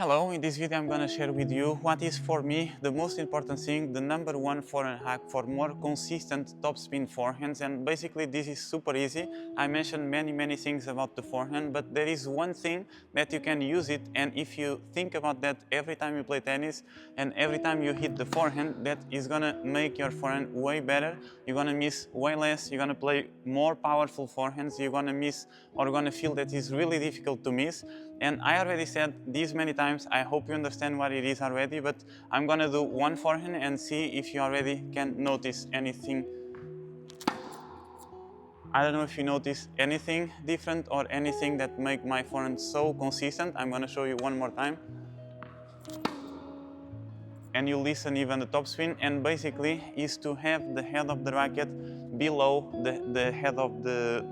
Hello, in this video I'm going to share with you what is for me the most important thing, the #1 forehand hack for more consistent topspin forehands, and basically this is super easy. I mentioned many things about the forehand, but there is one thing that you can use it, and if you think about that every time you play tennis and every time you hit the forehand, that is going to make your forehand way better. You're going to miss way less, you're going to play more powerful forehands, you're going to miss or going to feel that it's really difficult to miss. And I already said this many times, I hope you understand what it is already, but I'm gonna do one forehand and see if you already can notice anything. I don't know if you notice anything different or anything that make my forehand so consistent. I'm gonna show you one more time. And you listen even the topspin, and basically is to have the head of the racket below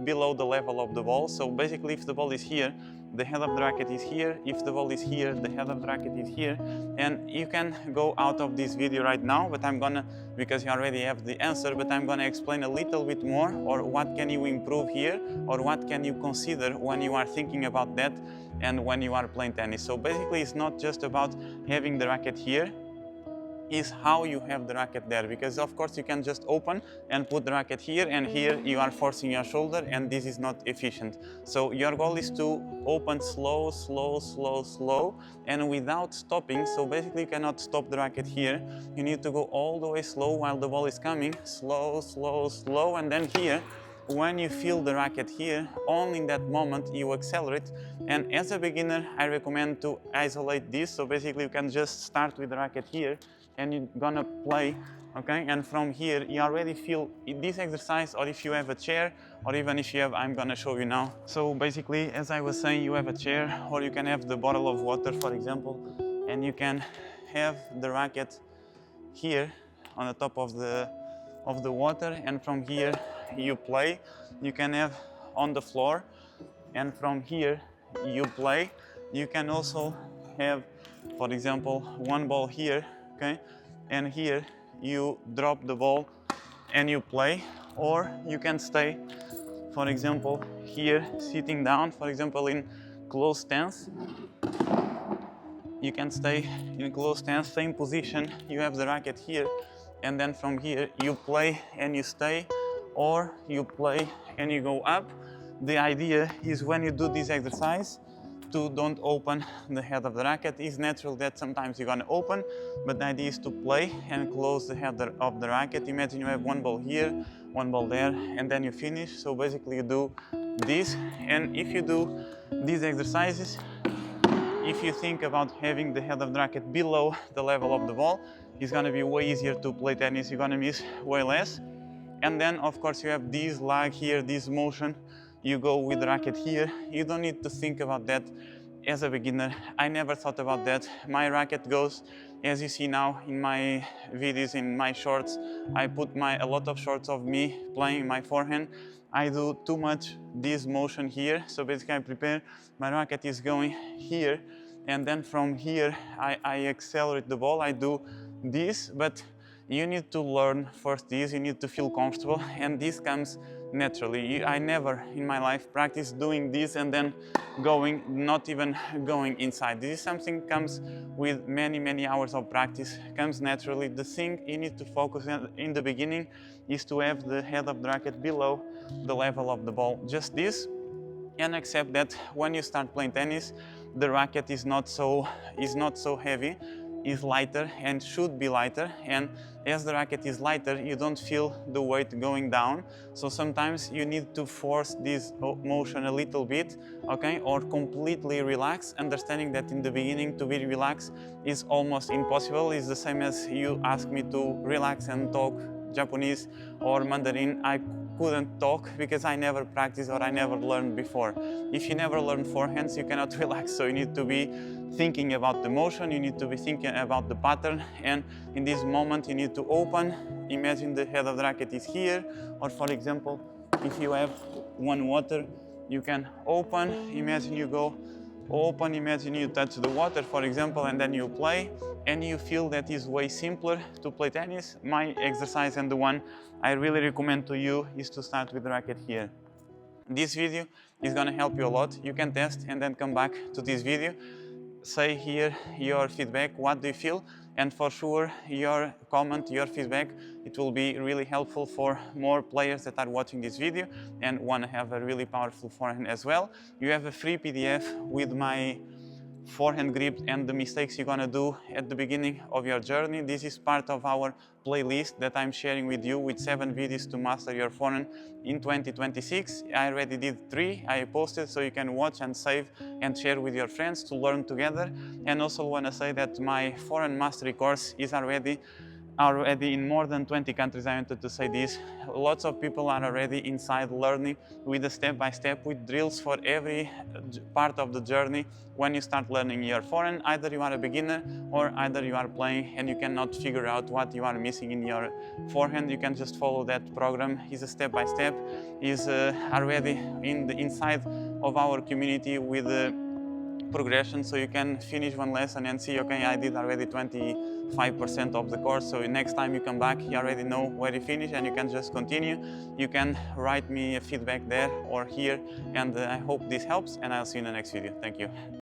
below the level of the ball. So basically if the ball is here, the head of the racket is here. If the ball is here, the head of the racket is here. And you can go out of this video right now, but I'm gonna, because you already have the answer, but I'm gonna explain a little bit more, or what can you improve here, or what can you consider when you are thinking about that and when you are playing tennis. So basically it's not just about having the racket here, is how you have the racket there, because of course you can just open and put the racket here, and here you are forcing your shoulder, and this is not efficient. So your goal is to open slow and without stopping. So basically you cannot stop the racket here, you need to go all the way slow while the ball is coming, slow, and then here when you feel the racket here, only in that moment you accelerate. And as a beginner I recommend to isolate this. So basically you can just start with the racket here and you're gonna play, okay? And from here you already feel this exercise, or if you have a chair, or even if you have, I'm gonna show you now. So basically, as I was saying, you have a chair, or you can have the bottle of water, for example, and you can have the racket here on the top of the water, and from here you play. You can have on the floor, and from here you play. You can also have, for example, one ball here, okay, and here you drop the ball and you play, or you can stay, for example, here sitting down, for example, in closed stance. You can stay in closed stance, same position, you have the racket here, and then from here you play and you stay, or you play and you go up. The idea is when you do this exercise to don't open the head of the racket. It's natural that sometimes you're gonna open, but the idea is to play and close the head of the racket. Imagine you have one ball here, one ball there, and then you finish. So basically you do this, and if you do these exercises, if you think about having the head of the racket below the level of the ball, it's gonna be way easier to play tennis, you're gonna miss way less. And then of course you have this lag here, this motion, you go with the racket here. You don't need to think about that as a beginner. I never thought about that. My racket goes, as you see now in my videos, in my shorts, I put a lot of shorts of me playing my forehand. I do too much this motion here. So basically I prepare, my racket is going here, and then from here I accelerate the ball. I do this, but you need to learn first this, you need to feel comfortable, and this comes naturally. I never in my life practice doing this and then going, not even going inside. This is something comes with many hours of practice, comes naturally. The thing you need to focus on in the beginning is to have the head of the racket below the level of the ball. Just this, and accept that when you start playing tennis, the racket is not so heavy, is lighter and should be lighter, and as the racket is lighter you don't feel the weight going down. So sometimes you need to force this motion a little bit, okay, or completely relax, understanding that in the beginning to be relaxed is almost impossible. It's the same as you ask me to relax and talk Japanese or Mandarin. I couldn't talk because I never practiced or I never learned before. If you never learn forehands, you cannot relax. So you need to be thinking about the motion, you need to be thinking about the pattern, and in this moment you need to open. Imagine the head of the racket is here, or for example, if you have one water, you can open. Imagine you go open, imagine you touch the water, for example, and then you play, and you feel that is way simpler to play tennis. My exercise, and the one I really recommend to you, is to start with the racket here. This video is gonna help you a lot. You can test and then come back to this video. say here your feedback, what do you feel, and for sure your comment, your feedback, it will be really helpful for more players that are watching this video and want to have a really powerful forehand as well. You have a free PDF with my forehand grip and the mistakes you're gonna do at the beginning of your journey. This is part of our playlist that I'm sharing with you with 7 videos to master your forehand in 2026. I already did 3, I posted, so you can watch and save and share with your friends to learn together. And also want to say that my forehand mastery course is already in more than 20 countries. I wanted to say this. Lots of people are already inside learning with a step-by-step, with drills for every part of the journey. When you start learning your forehand, either you are a beginner or either you are playing and you cannot figure out what you are missing in your forehand, you can just follow that program. It's a step-by-step, is already inside of our community with progression, so you can finish one lesson and see, okay, I did already 25% of the course, so next time you come back you already know where you finish and you can just continue. You can write me a feedback there or here, and I hope this helps, and I'll see you in the next video. Thank you.